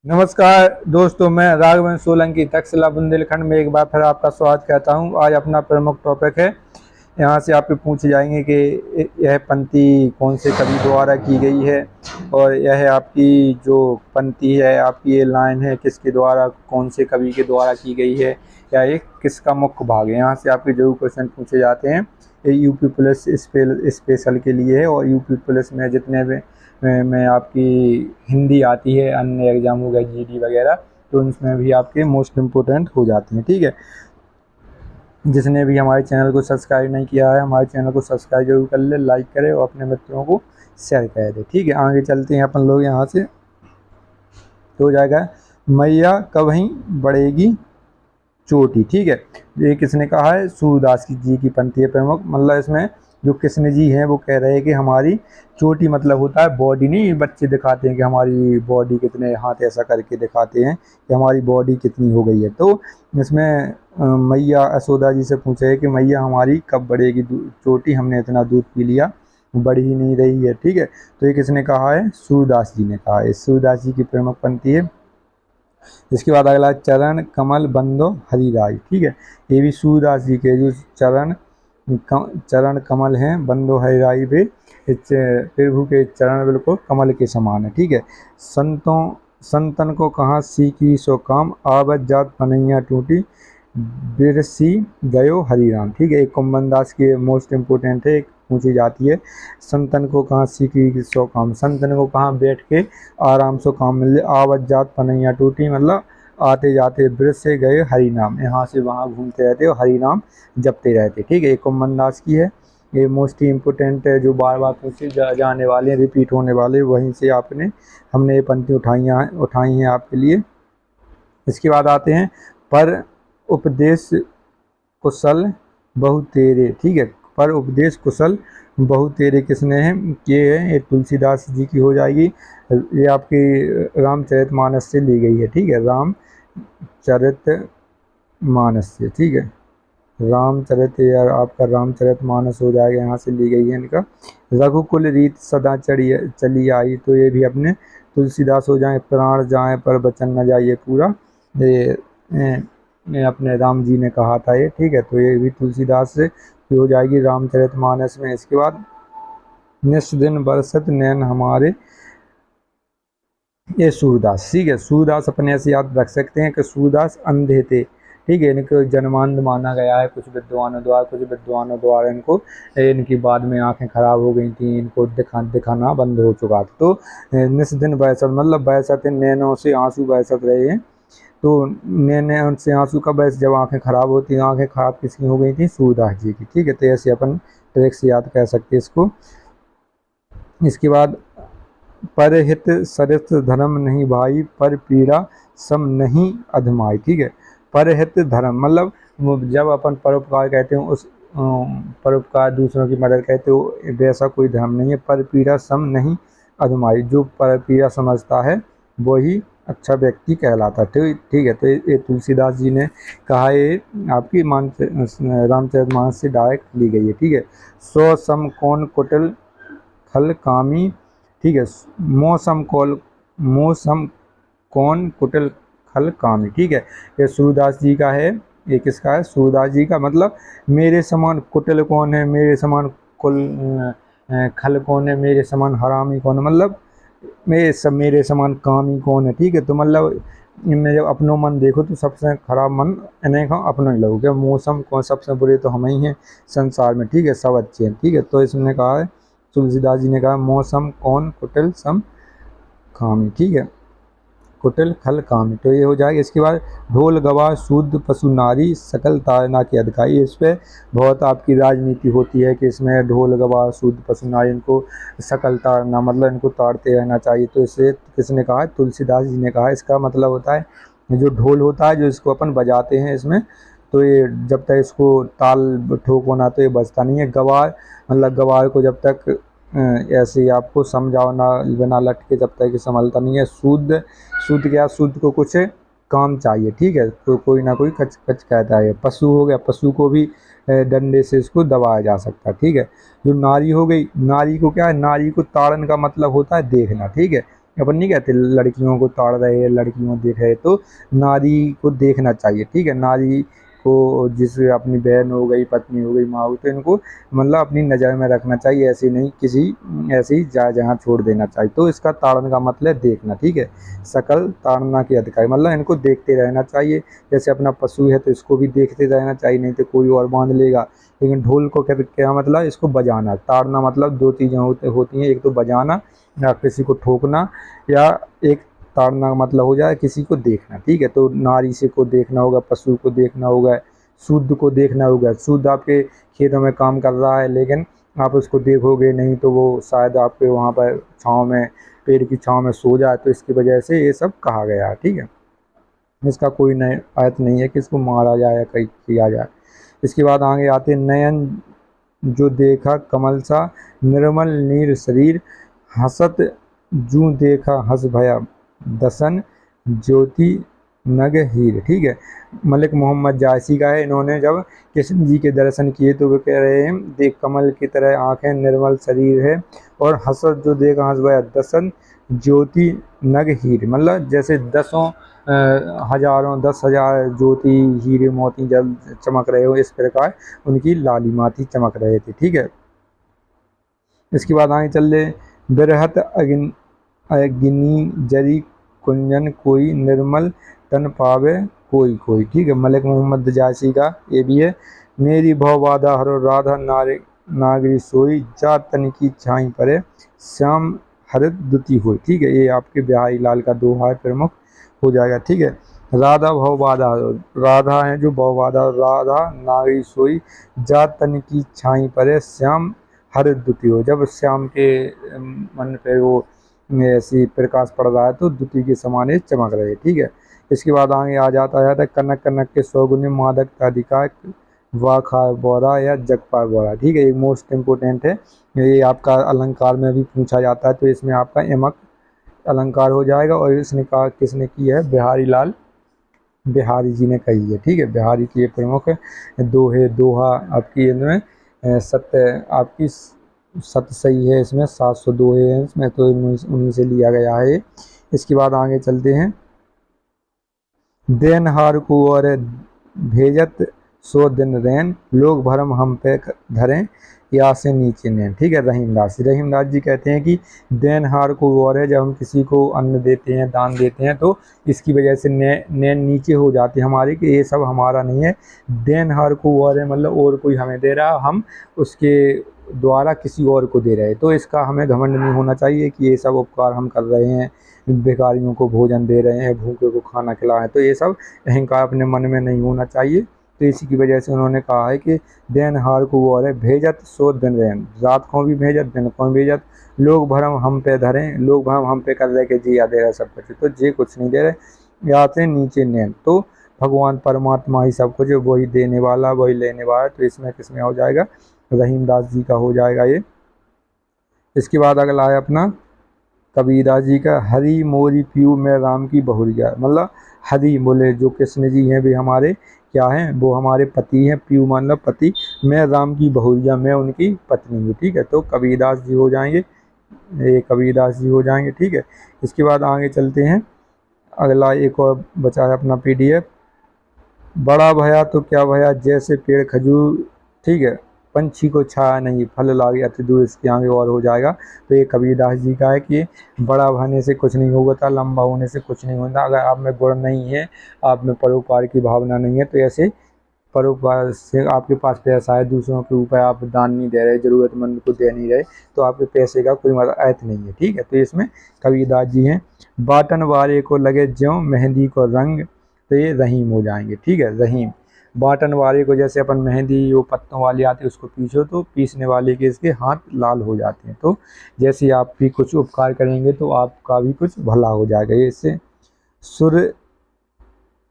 नमस्कार दोस्तों, मैं राघवन सोलंकी तक्षशिला बुंदेलखंड में एक बार फिर आपका स्वागत करता हूं। आज अपना प्रमुख टॉपिक है, यहाँ से आपसे पूछे जाएंगे कि यह पंक्ति कौन से कवि द्वारा की गई है और यह आपकी जो पंक्ति है, आपकी ये लाइन है, किसके द्वारा, कौन से कवि के द्वारा की गई है या ये किसका मुख्य भाग है। यहाँ से आपके जो क्वेश्चन पूछे जाते हैं ये यूपी पुलिस स्पेशल के लिए है और यूपी पुलिस में जितने भी में आपकी हिंदी आती है, अन्य एग्जाम हो गए जीडी वगैरह, तो उसमें भी आपके मोस्ट इम्पोर्टेंट हो जाते हैं। ठीक है, जिसने भी हमारे चैनल को सब्सक्राइब नहीं किया है, हमारे चैनल को सब्सक्राइब जरूर कर ले, लाइक करें और अपने मित्रों को शेयर कर दे। ठीक है, आगे चलते हैं अपन लोग यहाँ से। तो हो जाएगा मैया कहीं बढ़ेगी चोटी। ठीक है, ये किसने कहा है? सूरदास जी की पंक्ति है प्रमुख। मतलब इसमें जो कृष्ण जी हैं वो कह रहे हैं कि हमारी चोटी मतलब होता है बॉडी, नहीं बच्चे दिखाते हैं कि हमारी बॉडी कितने, हाथ ऐसा करके दिखाते हैं कि हमारी बॉडी कितनी हो गई है। तो इसमें मैया यशोदा जी से पूछा है कि मैया हमारी कब बढ़ेगी चोटी, हमने इतना दूध पी लिया, बढ़ ही नहीं रही है। ठीक है, तो ये किसने कहा है? सूरदास जी ने कहा है। सूरदास जी की प्रमुख पंक्ति है। इसके बाद अगला चरण कमल बंदो हरिराई। ठीक है, ये भी सूरदास जी के जो चरण कमल हैं, बंदो हरिराई पे, प्रभु के चरण बिल्कुल कमल के समान है। ठीक है, संतन को कहाँ सीखी सो काम, आवत जात पनैया टूटी, बिरसी गयो हरिराम। ठीक है, एक कुंभन दास के मोस्ट इम्पोर्टेंट है, पूछी जाती है। संतन को कहाँ सीखी सो काम, संतन को कहाँ बैठ के आराम से काम मिले, आवत जात पनैया टूटी, मतलब आते जाते ब्रज से गए हरि नाम, यहाँ से वहाँ घूमते रहते और हरि नाम जपते रहते। ठीक है, एक कुंभन दास की है, ये मोस्ट इम्पोर्टेंट है, जो बार बार पूछे जाने वाले हैं, रिपीट होने वाले, वहीं से हमने ये पंक्ति उठाई हैं आपके लिए। इसके बाद आते हैं पर उपदेश कुशल बहु तेरे। ठीक है, पर उपदेश कुशल बहु तेरे किसने है? ये है, ये तुलसीदास जी की हो जाएगी। ये आपकी रामचरितमानस से ली गई है। ठीक है, रामचरितमानस से। ठीक है, रामचरित या आपका रामचरितमानस हो जाएगा, यहाँ से ली गई है इनका। रघुकुल रीत सदा चली आई, तो ये भी अपने तुलसीदास हो जाए। प्राण जाए पर वचन न जाइए पूरा, ये अपने राम जी ने कहा था ये। ठीक है, तो ये भी तुलसीदास से हो जाएगी रामचरितमानस में। इसके बाद निस दिन बरसत नैन हमारे, ये सूरदास। ठीक है, सूरदास अपने ऐसे याद रख सकते हैं कि सूरदास अंधे थे। ठीक है, इनको जन्मांध माना गया है कुछ विद्वानों द्वारा इनको, इनकी बाद में आंखें खराब हो गई थी, इनको दिखाना बंद हो चुका था। तो निस दिन बरसत मतलब बरसत, नैनों से आंसू बरसत रहे हैं। तो नैने उनसे आंसू का बरस, जब आंखें खराब होती हैं, आंखें खराब किसकी हो गई थी? सूरदास जी की। ठीक है, तो ऐसे अपन ट्रिक से याद कर सकते हैं इसको। इसके बाद परहित सरित धर्म नहीं भाई, पर पीड़ा सम नहीं अधमाई। ठीक है, परहित धर्म मतलब जब अपन परोपकार कहते हैं, उस परोपकार दूसरों की मदद कहते हो, वैसा कोई धर्म नहीं है। पर पीड़ा सम नहीं अधमाई, जो पर पीड़ा समझता है वही अच्छा व्यक्ति कहलाता है। ठीक है, तो ये तुलसीदास जी ने कहा, ये आपकी रामचरितमानस से डायरेक्ट ली गई है। ठीक है, सो सम कौन कुटिल खल कामी। ठीक है, मौसम कौन कुटिल खल कामी। ठीक है, ये सूरदास जी का है। ये किसका है? सूरदास जी का। मतलब मेरे समान कुटिल कौन है, मेरे समान खल कौन है, मेरे समान हरामी कौन है, मतलब मेरे समान कामी कौन है। ठीक है, तो मतलब इनमें जब अपनों मन देखो तो सबसे खराब मन इन्हें का अपना ही लगो, क्या मौसम कौन सबसे बुरे तो हम ही हैं संसार में। ठीक है, सब अच्छे हैं। ठीक है, तो इसने कहा है, तुलसीदास जी ने कहा, मौसम कौन कुटिल सम कामी। ठीक है, कुटिल खल कामी, तो ये हो जाएगा। इसके बाद ढोल गवाह शुद्ध पशु नारी, सकल तारना के अधिकारी। इस पर बहुत आपकी राजनीति होती है कि इसमें ढोल गवाह शुद्ध पशु नारी, इनको सकल तारना मतलब इनको ताड़ते रहना चाहिए। तो इसे किसने कहा है? तुलसीदास जी ने कहा। इसका मतलब होता है जो ढोल होता है, जो इसको अपन बजाते हैं इसमें, तो ये जब तक इसको ताल ठोको ना तो ये बजता नहीं है। गवार मतलब गवार को जब तक ऐसे ही आपको समझाओ ना, बिना लटके जब तक संभलता नहीं है। शुद्ध क्या? शुद्ध को कुछ काम चाहिए। ठीक है, तो कोई ना कोई कच कच कहता है। पशु हो गया, पशु को भी डंडे से इसको दबाया जा सकता है। ठीक है, जो नारी हो गई, नारी को क्या है? नारी को ताड़न का मतलब होता है देखना। ठीक है, अपन नहीं कहते लड़कियों को ताड़ रहे हैं, लड़कियों देख रहे, तो नारी को देखना चाहिए, ठीक है। नारी को जिस अपनी बहन हो गई, पत्नी हो गई, माँ हो, तो इनको मतलब अपनी नज़र में रखना चाहिए, ऐसे नहीं किसी ऐसे ही जहाँ छोड़ देना चाहिए। तो इसका ताड़न का मतलब देखना, ठीक है। सकल ताड़ना के अधिकारी मतलब इनको देखते रहना चाहिए। जैसे अपना पशु है तो इसको भी देखते रहना चाहिए, नहीं तो कोई और बांध लेगा। लेकिन ढोल को क्या मतलब, इसको बजाना। ताड़ना मतलब दो चीज़ें होती हैं, एक तो बजाना या किसी को ठोकना, या एक ताड़ना का मतलब हो जाए किसी को देखना, ठीक है। तो नारी से को देखना होगा, पशु को देखना होगा, शुद्ध को देखना होगा। शुद्ध आपके खेतों में काम कर रहा है, लेकिन आप उसको देखोगे नहीं तो वो शायद आपके वहाँ पर छाँव में, पेड़ की छाँव में सो जाए, तो इसकी वजह से ये सब कहा गया है, ठीक है। इसका कोई नए अर्थ नहीं है कि इसको मारा जाए या कहीं किया जाए। इसके बाद आगे आते हैं, नयन जो देखा कमल सा, निर्मल नीर शरीर, हसत जू देखा हस भया दसन, ज्योति नग हीर, ठीक है। मलिक मोहम्मद जायसी का है। इन्होंने जब कृष्ण जी के दर्शन किए तो वो कह रहे हैं, देख कमल की तरह आंखें, निर्मल शरीर है, और हसत जो देखा हस भया दसन, ज्योति नग हीर मतलब जैसे दसों हजारों 10,000 ज्योति हीरे मोती जब चमक रहे हो, इस प्रकार उनकी लालिमा थी, चमक रहे थे, ठीक है। इसके बाद आगे चल रहे, बिरहत अग्नि जरी कुंजन कोई, निर्मल तन पावे कोई कोई, ठीक है। मलिक मोहम्मद जायसी का ये भी है। मेरी भव बाधा हरो राधा नागरी सोई, जा तन की छाई परे, श्याम हरित दुती हुई, ठीक है। ये आपके बिहारी लाल का दोहा है, प्रमुख हो जाएगा, ठीक है। राधा भव बाधा, राधा है जो भव बाधा, राधा नागरी सोई, जा तन की छाई परे, श्याम हरित द्युति हो। जब श्याम के मन पे वो ऐसी प्रकाश पड़ रहा है तो द्युति के समान ये चमक रहे, ठीक है। इसके बाद आगे आ जाता है कनक कनक के सौगुने मादक तादिका, वाह खाए बोरा या जग पाए बोरा, ठीक है। ये मोस्ट इम्पोर्टेंट है, ये आपका अलंकार में भी पूछा जाता है, तो इसमें आपका यमक अलंकार हो जाएगा। और इसने कहा किसने की है, बिहारी लाल बिहारी जी ने कही है, ठीक है। बिहारी की ये प्रमुख दोहे दोहा आपकी इनमें सत्य आपकी सत्य सही है, इसमें 700 दोहे हैं इसमें, तो उन्हीं से लिया गया है। इसके बाद आगे चलते हैं, देनहार को और भेजत सो दिन रैन, लोग भरम हम पे धरें, या से नीचे नैन, ठीक है। रहीमदास जी कहते हैं कि देनहार को और है, जब हम किसी को अन्न देते हैं, दान देते हैं, तो इसकी वजह से नैन नीचे हो जाती है हमारी, कि ये सब हमारा नहीं है। देनहार को और है मतलब और कोई हमें दे रहा, हम उसके द्वारा किसी और को दे रहे हैं, तो इसका हमें घमंड नहीं होना चाहिए कि ये सब उपकार हम कर रहे हैं, भिखारियों को भोजन दे रहे हैं, भूखे को खाना खिलाएं, तो ये सब अहंकार अपने मन में नहीं होना चाहिए। तो इसी की वजह से उन्होंने कहा है कि देनहार को वो है, भेजत सो दिन रैन, रात को भी भेजत दिन को भी भेजत, लोग भरम हम पे धरें, लोग भरम हम पे कर रहे कि जी या दे रहे सब कुछ, तो जी कुछ नहीं दे रहे, यहाँ से नीचे नैन, तो भगवान परमात्मा ही सब कुछ, वही देने वाला वही लेने वाला, तो इसमें किसमें हो जाएगा, रहीमदास जी का हो जाएगा ये। इसके बाद अगला है अपना कबीरदास जी का, हरि मोरी पीयू मैं राम की बहुरिया, मतलब हरि बोले जो कृष्ण जी हैं वे हमारे क्या हैं, वो हमारे पति हैं, पीयू मतलब पति, मैं राम की बहुरिया मैं उनकी पत्नी हूँ, ठीक है। तो कबीरदास जी हो जाएंगे, ये कबीरदास जी हो जाएंगे, ठीक है। इसके बाद आगे चलते हैं, अगला एक और बचा है अपना PDF, बड़ा भया तो क्या भया जैसे पेड़ खजूर, ठीक है, पंछी को छाया नहीं, फल लागे अति दूर, इसके आगे और हो जाएगा। तो ये कबीरदास जी का है कि बड़ा होने से कुछ नहीं होता, लंबा होने से कुछ नहीं होता। अगर आप में गुण नहीं है, आप में परोपकार की भावना नहीं है, तो ऐसे परोपकार से आपके पास पैसा है, दूसरों के ऊपर आप दान नहीं दे रहे, ज़रूरतमंद को दे नहीं रहे, तो आपके पैसे का कोई मतलब अर्थ नहीं है, ठीक है। तो इसमें कबीरदास जी हैं, बाटन वाले को लगे ज्यों मेहंदी को रंग, तो ये रहीम हो जाएंगे, ठीक है। रहीम बाटन वाले को, जैसे अपन मेहंदी वो पत्तों वाली आती है उसको पीसो, तो पीसने वाले के इसके हाथ लाल हो जाते हैं, तो जैसे आप भी कुछ उपकार करेंगे तो आपका भी कुछ भला हो जाएगा। ये इससे सुर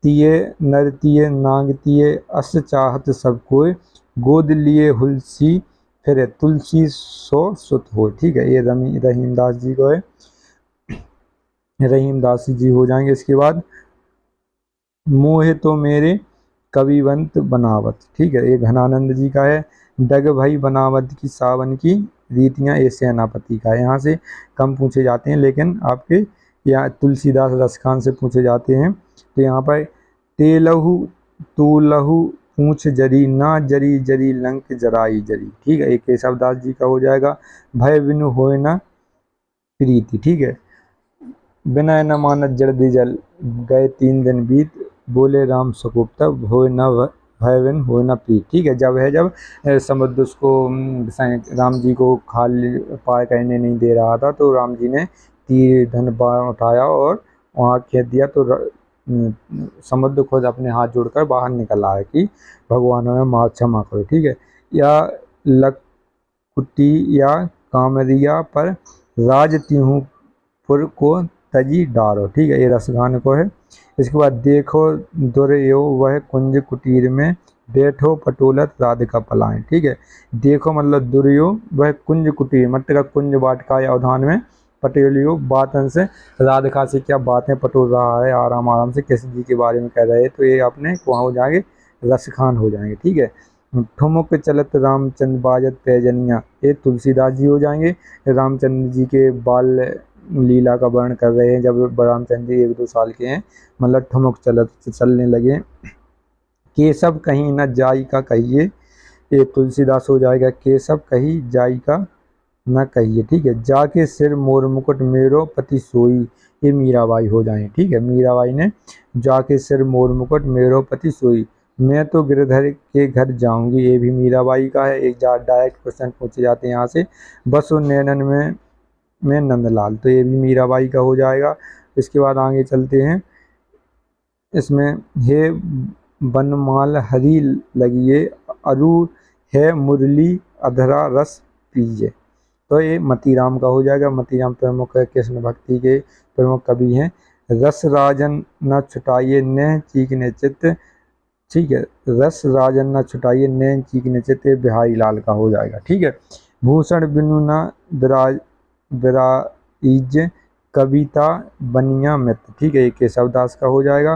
तिये नर तिये नाग तिये, अस चाहत सब कोई, गोद लिए हुलसी फिर तुलसी सो सुत हो, ठीक है। ये रहीमदास जी को है, रहीमदास जी हो जाएंगे। इसके बाद मोहे तो मेरे कविवंत बनावत, ठीक है, ये घनानंद जी का है। डग भई बनावट की सावन की रीतियाँ ए सेनापति का है। यहाँ से कम पूछे जाते हैं, लेकिन आपके यहाँ तुलसीदास रसखान से पूछे जाते हैं। तो यहाँ पर तेलहु तूलहु पूछ जरी ना जरी जरी लंक जराई जरी, ठीक है, एक केशवदास जी का हो जाएगा। भय बिनु होय न प्रीति, ठीक है, बिना न मानत जल्दी जल गए 3 दिन बीत, बोले राम सकुप तब होय न भय बिन होय न प्रीत, ठीक है। जब समुद्र उसको राम जी को खाली पार करने नहीं दे रहा था, तो राम जी ने तीर धनुष बाण उठाया और वहाँ खेत दिया, तो समुद्र खुद अपने हाथ जोड़कर बाहर निकल आया कि भगवान हमें माफ क्षमा करो, ठीक है। या लकुटी या कामरिया पर राज तिहु पुर को तजी डारो, ठीक है, ये रसगान को है। इसके बाद देखो दुर्यो वह कुंज कुटीर में बैठो पटोलत राधिका पलाएं, ठीक है। देखो मतलब दुर्यो वह कुंज कुटीर, मतलब का कुंज वाटिका या उद्यान में पटेलियो बातन से राधिका से क्या बातें पटोल रहा है आराम आराम से, कृष्ण जी के बारे में कह रहे हैं, तो ये अपने वहाँ हो जाएंगे रसखान हो जाएंगे, ठीक है। ठुमुक चलत रामचंद्र बाजत पैजनिया, ये तुलसीदास जी हो जाएंगे। रामचंद्र जी के बाल लीला का वर्णन कर रहे हैं, जब रामचंद्र जी 1-2 साल के हैं, मतलब ठुमुक चलत चलने लगे। केशव कहीं न जाई का कहिए, ये तुलसीदास हो जाएगा। केशव कहीं जाई का न कहिए, ठीक है। जाके सिर मोर मुकुट मेरो पति सोई, ये मीराबाई हो जाए, ठीक है। मीराबाई ने जाके सिर मोर मुकुट मेरो पति सोई, मैं तो गिरधर के घर जाऊंगी, ये भी मीराबाई का है। एक डायरेक्ट क्वेश्चन पूछे जाते हैं यहाँ से। बसो नैनन में नंदलाल, तो ये भी मीराबाई का हो जाएगा। इसके बाद आगे चलते हैं, इसमें हे बनमाल हरी लगिए अरु है मुरली अधरा रस पीजे, तो ये मतीराम का हो जाएगा। मतीराम प्रमुख कृष्ण भक्ति के प्रमुख कवि हैं। रस राजन न छुटाइए नैन चीकने चित्त, ठीक है, रस राजन न छुटाइए नैन चीकने चित्त, बिहारी लाल का हो जाएगा, ठीक है। भूषण बिनु न विराइज कविता बनिया मित्र, ठीक है, ये केशवदास का हो जाएगा।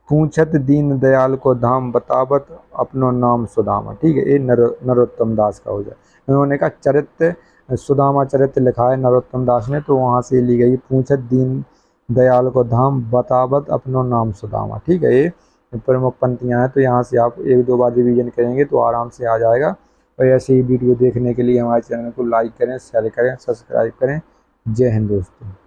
पूछत दीन दयाल को धाम बतावत अपनो नाम सुदामा, ठीक है, ये नरोत्तम दास का हो जाए। उन्होंने कहा चरित्र सुदामा चरित्र लिखा है नरोत्तम दास ने, तो वहाँ से ली गई। पूछत दीन दयाल को धाम बतावत अपनो नाम सुदामा, ठीक है, ये प्रमुख पंक्तियाँ हैं। तो यहाँ से आप 1-2 बार रिवीजन करेंगे तो आराम से आ जाएगा। और ऐसे ही वीडियो देखने के लिए हमारे चैनल को लाइक करें, शेयर करें, सब्सक्राइब करें। जय हिंद दोस्तों।